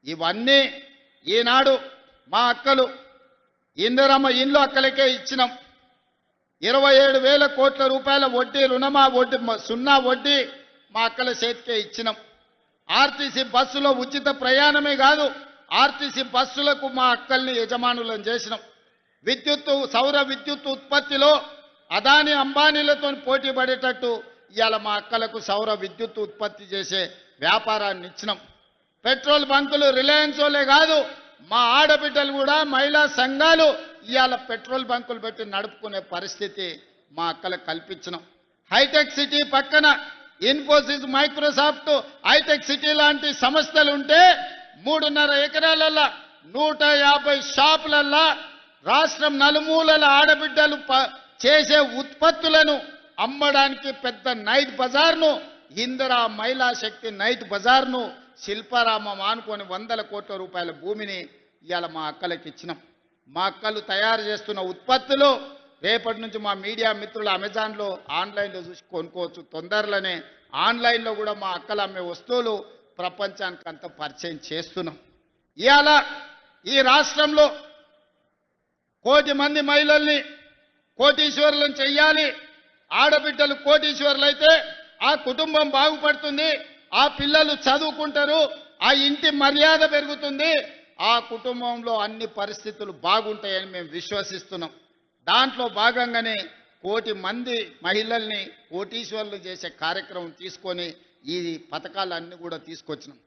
ఇవన్నీ ఈనాడు మా అక్కలు ఇందిరమ్మ ఇండ్లు అక్కలకే ఇచ్చినాం. 27,000 కోట్ల రూపాయల వడ్డీ రుణమా వడ్డీ సున్నా వడ్డీ మా అక్కల చేతికే ఇచ్చినాం. ఆర్టీసీ బస్సులో ఉచిత ప్రయాణమే కాదు, ఆర్టీసీ బస్సులకు మా అక్కల్ని యజమానులను చేసినాం. సౌర విద్యుత్ ఉత్పత్తిలో అదాని అంబానీలతో పోటీ పడేటట్టు ఇవాళ మా అక్కలకు సౌర విద్యుత్ ఉత్పత్తి చేసే వ్యాపారాన్ని ఇచ్చినాం. పెట్రోల్ బంకులు రిలయన్స్ వాళ్ళే కాదు, మా ఆడబిడ్డలు కూడా మహిళా సంఘాలు ఇవాళ పెట్రోల్ బంకులు పెట్టి నడుపుకునే పరిస్థితి మా అక్కలకు కల్పించినాం. హైటెక్ సిటీ పక్కన ఇన్ఫోసిస్, మైక్రోసాఫ్ట్, హైటెక్ సిటీ లాంటి సంస్థలు ఉంటే 3.5 ఎకరాలల్లా 150 షాపులల్లా రాష్ట్రం నలుమూలల ఆడబిడ్డలు చేసే ఉత్పత్తులను అమ్మడానికి పెద్ద నైట్ బజార్ను, ఇందిరా మహిళా శక్తి నైట్ బజార్ను, శిల్పారామం ఆనుకొని 100 కోట్ల రూపాయల భూమిని ఇవాళ మా అక్కలకి ఇచ్చినాం. మా అక్కలు తయారు చేస్తున్న ఉత్పత్తులు రేపటి నుంచి మా మీడియా మిత్రులు అమెజాన్లో ఆన్లైన్లో చూసి కొనుక్కోవచ్చు. తొందరలోనే ఆన్లైన్లో కూడా మా అక్కలు అమ్మే వస్తువులు ప్రపంచానికి అంత పరిచయం చేస్తున్నాం. ఇవాళ ఈ రాష్ట్రంలో 1 కోటి మంది మహిళల్ని కోటీశ్వరులను చెయ్యాలి. ఆడబిడ్డలు కోటీశ్వరులు అయితే ఆ కుటుంబం బాగుపడుతుంది, ఆ పిల్లలు చదువుకుంటారు, ఆ ఇంటి మర్యాద పెరుగుతుంది, ఆ కుటుంబంలో అన్ని పరిస్థితులు బాగుంటాయని మేము విశ్వసిస్తున్నాం. దాంట్లో భాగంగానే 1 కోటి మంది మహిళల్ని కోటీశ్వరులు చేసే కార్యక్రమం తీసుకొని ఈ పథకాలన్నీ కూడా తీసుకొచ్చినాం.